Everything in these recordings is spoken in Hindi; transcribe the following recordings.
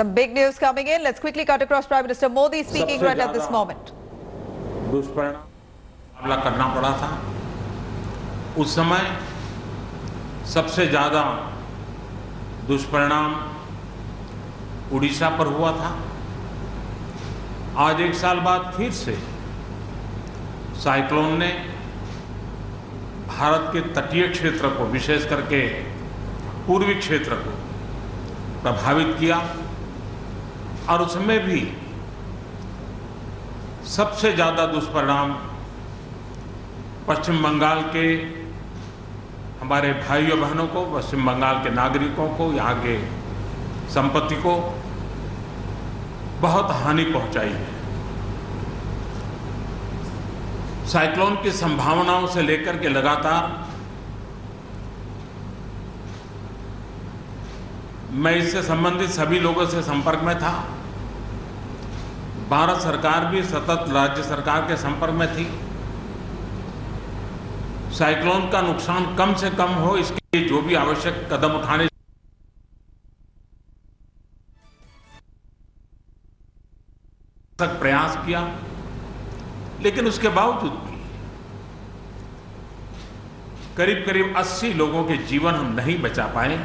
Some big news coming in. Let's quickly cut across. Prime Minister Modi speaking right at this moment. दुष्परिणाम सामना करना पड़ा था। उस समय सबसे ज्यादा दुष्परिणाम उड़ीसा पर हुआ था। आज एक साल बाद फिर से साइक्लोन ने भारत के तटीय क्षेत्र को, विशेष करके पूर्वी क्षेत्र को प्रभावित किया और उसमें भी सबसे ज्यादा दुष्परिणाम पश्चिम बंगाल के हमारे भाइयों बहनों को, पश्चिम बंगाल के नागरिकों को, यहाँ के संपत्ति को बहुत हानि पहुंचाई है। साइक्लोन की संभावनाओं से लेकर के लगातार मैं इससे संबंधित सभी लोगों से संपर्क में था। भारत सरकार भी सतत राज्य सरकार के संपर्क में थी। साइक्लोन का नुकसान कम से कम हो, इसके लिए जो भी आवश्यक कदम उठाने तक प्रयास किया, लेकिन उसके बावजूद भी करीब करीब 80 लोगों के जीवन हम नहीं बचा पाए।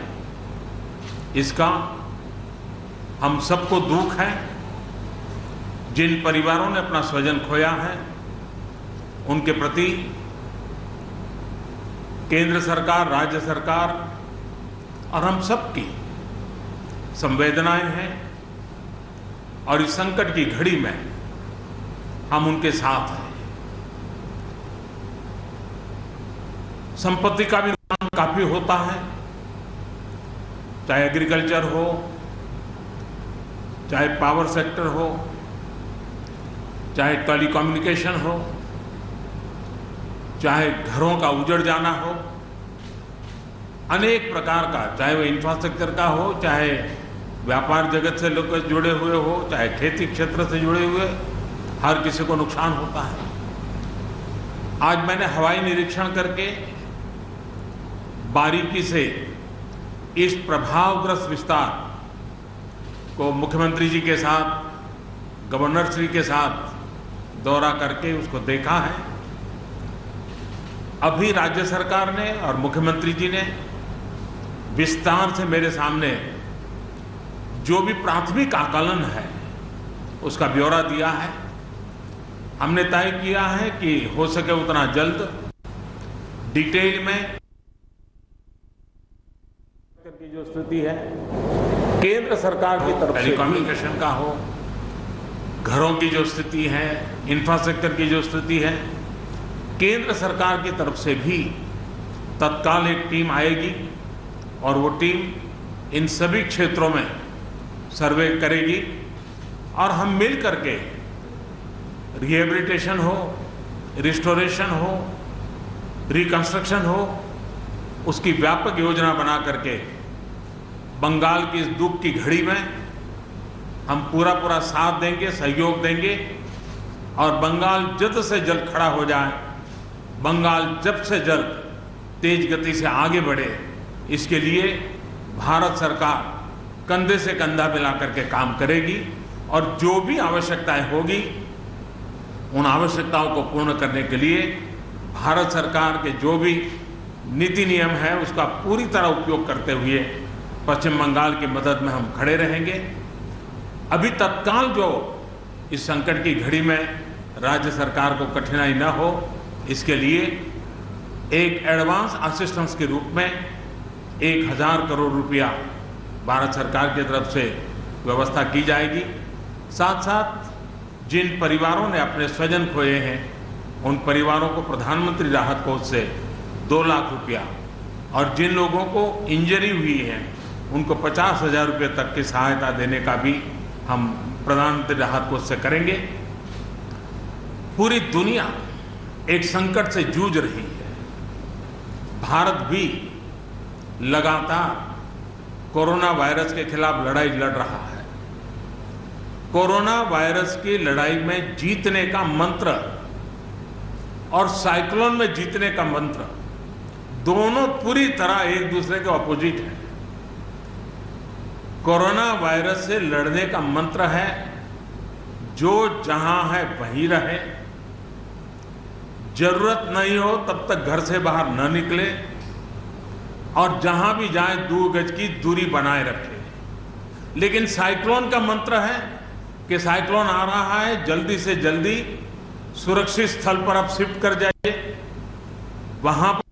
इसका हम सबको दुख है। जिन परिवारों ने अपना स्वजन खोया है, उनके प्रति केंद्र सरकार, राज्य सरकार और हम सबकी संवेदनाएं हैं और इस संकट की घड़ी में हम उनके साथ हैं। संपत्ति का भी नुकसान काफी होता है, चाहे एग्रीकल्चर हो, चाहे पावर सेक्टर हो, चाहे टेलीकम्युनिकेशन हो, चाहे घरों का उजड़ जाना हो, अनेक प्रकार का, चाहे वो इंफ्रास्ट्रक्चर का हो, चाहे व्यापार जगत से लोग जुड़े हुए हो, चाहे खेती क्षेत्र से जुड़े हुए, हर किसी को नुकसान होता है। आज मैंने हवाई निरीक्षण करके बारीकी से इस प्रभावग्रस्त विस्तार को मुख्यमंत्री जी के साथ, गवर्नर श्री के साथ दौरा करके उसको देखा है। अभी राज्य सरकार ने और मुख्यमंत्री जी ने विस्तार से मेरे सामने जो भी प्राथमिक आकलन है उसका ब्यौरा दिया है। हमने तय किया है कि हो सके उतना जल्द डिटेल में की जो स्थिति है केंद्र सरकार की तरफ से, टेलीकम्युनिकेशन का हो, घरों की जो स्थिति है, इंफ्रास्ट्रक्चर की जो स्थिति है, केंद्र सरकार की तरफ से भी तत्काल एक टीम आएगी और वो टीम इन सभी क्षेत्रों में सर्वे करेगी और हम मिल करके रिहेबिलिटेशन हो, रिस्टोरेशन हो, रिकंस्ट्रक्शन हो, उसकी व्यापक योजना बना करके बंगाल की इस दुख की घड़ी में हम पूरा साथ देंगे, सहयोग देंगे और बंगाल जल्द से जल्द खड़ा हो जाए, बंगाल जल्द से जल्द तेज गति से आगे बढ़े, इसके लिए भारत सरकार कंधे से कंधा मिला करके काम करेगी और जो भी आवश्यकताएं होगी उन आवश्यकताओं को पूर्ण करने के लिए भारत सरकार के जो भी नीति नियम है उसका पूरी तरह उपयोग करते हुए पश्चिम बंगाल की मदद में हम खड़े रहेंगे। अभी तत्काल जो इस संकट की घड़ी में राज्य सरकार को कठिनाई न हो, इसके लिए एक एडवांस असिस्टेंस के रूप में 1000 करोड़ रुपया भारत सरकार की तरफ से व्यवस्था की जाएगी। साथ साथ जिन परिवारों ने अपने स्वजन खोए हैं उन परिवारों को प्रधानमंत्री राहत कोष से 2 लाख रुपया और जिन लोगों को इंजरी हुई है उनको 50,000 रुपये तक की सहायता देने का भी हम प्रधानमंत्री राहत कोष से करेंगे। पूरी दुनिया एक संकट से जूझ रही है। भारत भी लगातार कोरोना वायरस के खिलाफ लड़ाई लड़ रहा है। कोरोना वायरस की लड़ाई में जीतने का मंत्र और साइक्लोन में जीतने का मंत्र दोनों पूरी तरह एक दूसरे के ऑपोजिट हैं। कोरोना वायरस से लड़ने का मंत्र है जो जहां है वहीं रहे, जरूरत नहीं हो तब तक घर से बाहर न निकले और जहां भी जाए 2 गज की दूरी बनाए रखे। लेकिन साइक्लोन का मंत्र है कि साइक्लोन आ रहा है, जल्दी से जल्दी सुरक्षित स्थल पर आप शिफ्ट कर जाइए। वहां पर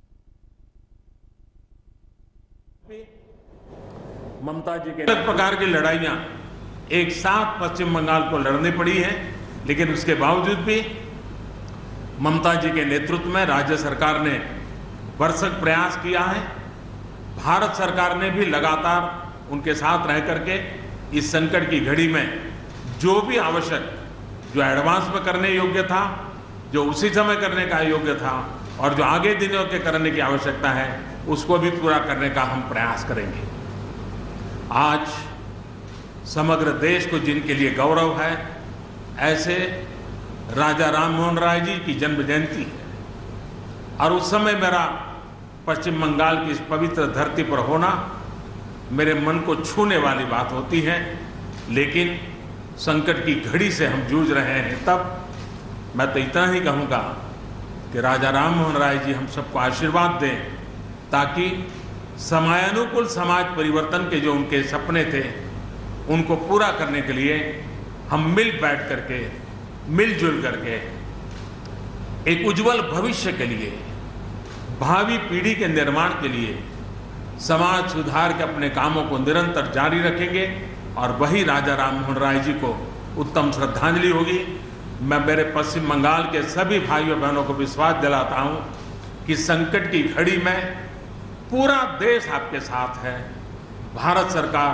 ममता जी के अलग प्रकार की लड़ाइयां एक साथ पश्चिम बंगाल को लड़नी पड़ी है, लेकिन उसके बावजूद भी ममता जी के नेतृत्व में राज्य सरकार ने भरसक प्रयास किया है। भारत सरकार ने भी लगातार उनके साथ रह करके इस संकट की घड़ी में जो भी आवश्यक, जो एडवांस में करने योग्य था, जो उसी समय करने का योग्य था और जो आगे दिनों के करने की आवश्यकता है, उसको भी पूरा करने का हम प्रयास करेंगे। आज समग्र देश को जिनके लिए गौरव है, ऐसे राजा राममोहन राय जी की जन्म जयंती है और उस समय मेरा पश्चिम बंगाल की इस पवित्र धरती पर होना मेरे मन को छूने वाली बात होती है। लेकिन संकट की घड़ी से हम जूझ रहे हैं, तब मैं तो इतना ही कहूँगा कि राजा राममोहन राय जी हम सबको आशीर्वाद दें ताकि समयानुकूल समाज परिवर्तन के जो उनके सपने थे उनको पूरा करने के लिए हम बैठ करके, मिलजुल करके एक उज्जवल भविष्य के लिए, भावी पीढ़ी के निर्माण के लिए समाज सुधार के अपने कामों को निरंतर जारी रखेंगे और वही राजा राममोहन राय जी को उत्तम श्रद्धांजलि होगी। मैं मेरे पश्चिम बंगाल के सभी भाइयों बहनों को विश्वास दिलाता हूं कि संकट की घड़ी में पूरा देश आपके साथ है। भारत सरकार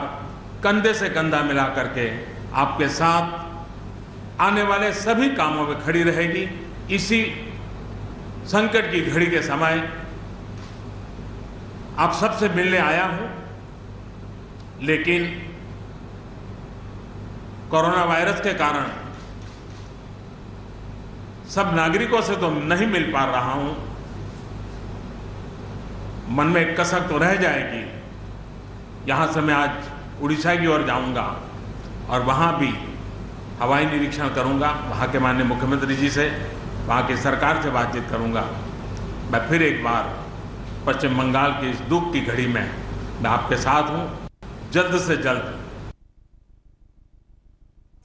कंधे से कंधा मिला करके आपके साथ आने वाले सभी कामों में खड़ी रहेगी। इसी संकट की घड़ी के समय आप सबसे मिलने आया हूं, लेकिन कोरोना वायरस के कारण सब नागरिकों से तो नहीं मिल पा रहा हूं। मन में एक कसक तो रह जाएगी। यहां से मैं आज उड़ीसा की ओर जाऊंगा और वहां भी हवाई निरीक्षण करूंगा, वहां के माननीय मुख्यमंत्री जी से, वहां की सरकार से बातचीत करूंगा। मैं फिर एक बार पश्चिम बंगाल की इस दुख की घड़ी में मैं आपके साथ हूं। जल्द से जल्द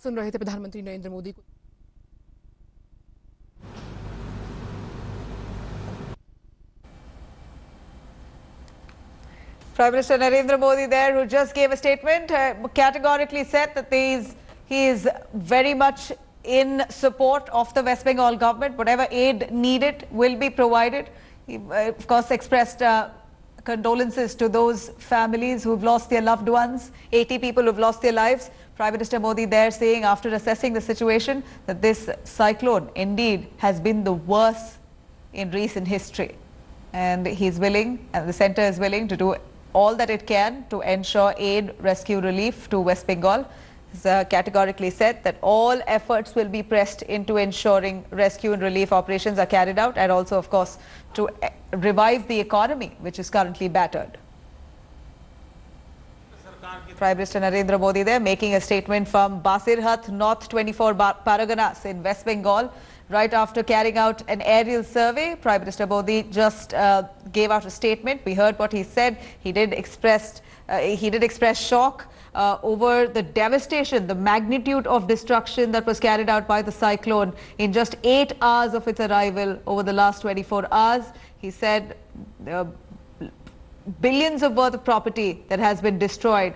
सुन रहे थे प्रधानमंत्री नरेंद्र मोदी को। Prime Minister Narendra Modi there, who just gave a statement, categorically said that he is very much in support of the West Bengal government. Whatever aid needed will be provided. He, of course, expressed condolences to those families who've lost their loved ones, 80 people who've lost their lives. Prime Minister Modi there saying, after assessing the situation, that this cyclone indeed has been the worst in recent history. And he's willing, and the centre is willing to do all that it can to ensure aid, rescue, relief to West Bengal. He's categorically said that all efforts will be pressed into ensuring rescue and relief operations are carried out, and also, of course, to revive the economy, which is currently battered. Prime Minister Narendra Modi there making a statement from Basirhat, North 24 Paraganas in West Bengal. Right after carrying out an aerial survey, Prime Minister Modi just gave out a statement. We heard what he said. He did express shock over the devastation, the magnitude of destruction that was carried out by the cyclone in just 8 hours of its arrival over the last 24 hours. He said billions of worth of property that has been destroyed.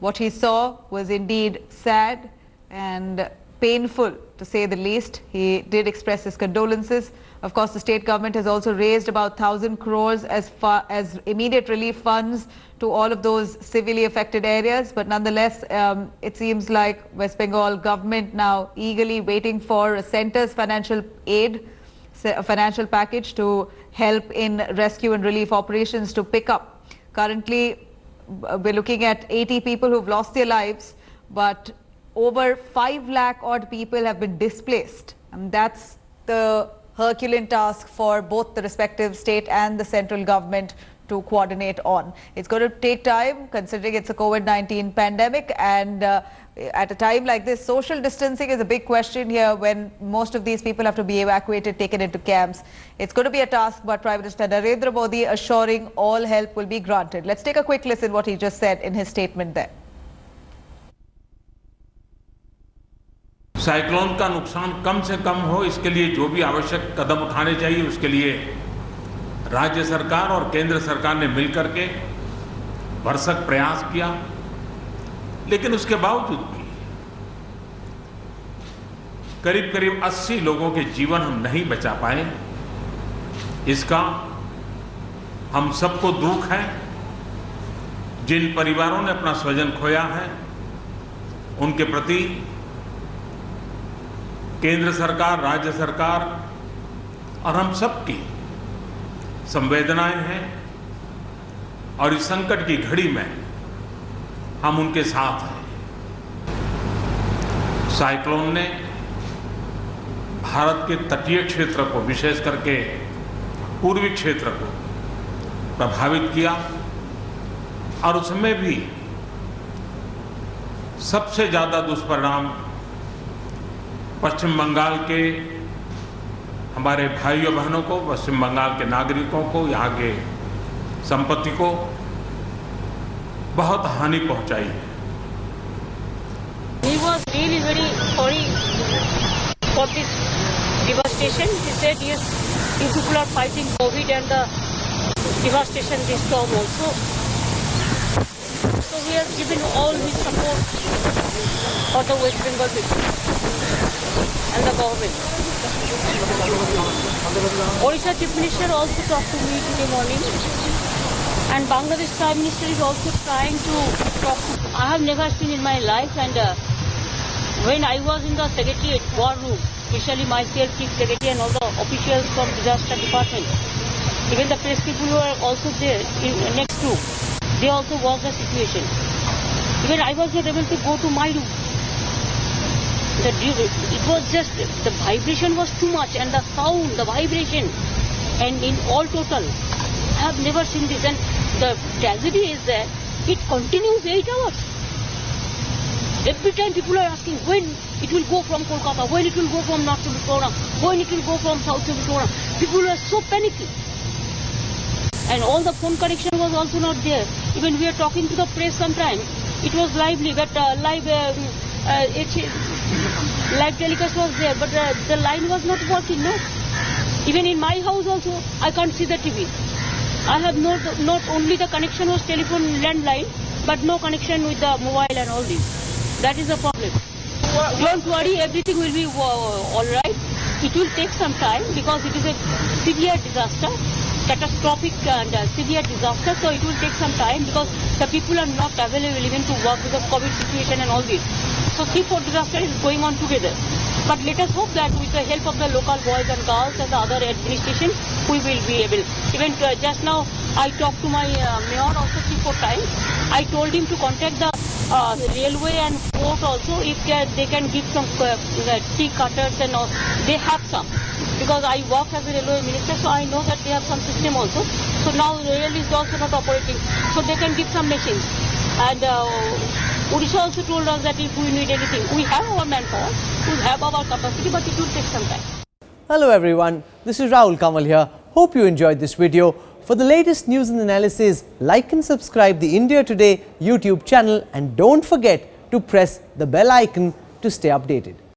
What he saw was indeed sad and painful, to say the least. He did express his condolences. Of course, the state government has also raised about 1,000 crores as immediate relief funds to all of those severely affected areas. But nonetheless, it seems like West Bengal government now eagerly waiting for a centre's financial aid, a financial package to help in rescue and relief operations to pick up. Currently, we're looking at 80 people who've lost their lives, but over 5 lakh odd people have been displaced. And that's the Herculean task for both the respective state and the central government to coordinate on. It's going to take time considering it's a COVID-19 pandemic, and at a time like this, social distancing is a big question here when most of these people have to be evacuated, taken into camps. It's going to be a task, but Prime Minister Narendra Modi assuring all help will be granted. Let's take a quick listen what he just said in his statement there. Cyclone का नुकसान कम से कम हो, इसके लिए जो भी आवश्यक कदम उठाने चाहिए, उसके लिए राज्य सरकार और केंद्र सरकार ने मिलकर के भरसक प्रयास किया। लेकिन उसके बावजूद भी करीब करीब 80 लोगों के जीवन हम नहीं बचा पाए। इसका हम सबको दुख है। जिन परिवारों ने अपना स्वजन खोया है, उनके प्रति केंद्र सरकार, राज्य सरकार और हम सबकी संवेदनाएं हैं, और इस संकट की घड़ी में हम उनके साथ हैं। साइक्लोन ने भारत के तटीय क्षेत्र को, विशेष करके पूर्वी क्षेत्र को प्रभावित किया, और उसमें भी सबसे ज्यादा दुष्परिणाम पश्चिम बंगाल के हमारे भाइयों बहनों को, पश्चिम बंगाल के नागरिकों को, यहाँ के संपत्ति को बहुत हानि पहुंचाई है। He was really very sorry for this devastation. He said, yes, you people are fighting COVID and the devastation this storm also. So we have given all his support for the West Bengal people and the government. Odisha Chief Minister also talked to me today morning, and Bangladesh Prime Minister is also trying to talk to. I have never seen in my life, and when I was in the Secretariat War Room, especially myself, Chief Secretary and all the officials from Disaster Department, even the press people who are also there in next room, they also watched the situation. Even I was not able to go to my room. It was just, the vibration was too much, and the sound, the vibration, and in all total, I have never seen this. And the tragedy is that it continues 8 hours. Every time people are asking when it will go from Kolkata, when it will go from North 24 hours, when it will go from South 24 hours. People are so panicky. And all the phone connection was also not there. Even we are talking to the press sometimes, it was lively, but live telecast was there, but the line was not working, no? Even in my house also, I can't see the TV. I have not only the connection was telephone landline, but no connection with the mobile and all this. That is the problem. Don't worry, everything will be all right. It will take some time because it is a severe disaster, catastrophic and severe disaster, so it will take some time because the people are not available even to work with the COVID situation and all this. So 3-4 disaster is going on together. But let us hope that with the help of the local boys and girls and the other administration, we will be able. Even just now, I talked to my mayor also 3-4 times. I told him to contact the railway and port also if they can give some tree cutters and all. They have some. Because I work as a railway minister, so I know that they have some system also. So now the rail is also not operating. So they can give some machines. And Odisha also told us that if we need anything, we have our manpower, we have our capacity, but it will take some time. Hello everyone, this is Rahul Kamal here. Hope you enjoyed this video. For the latest news and analysis, like and subscribe the India Today YouTube channel, and don't forget to press the bell icon to stay updated.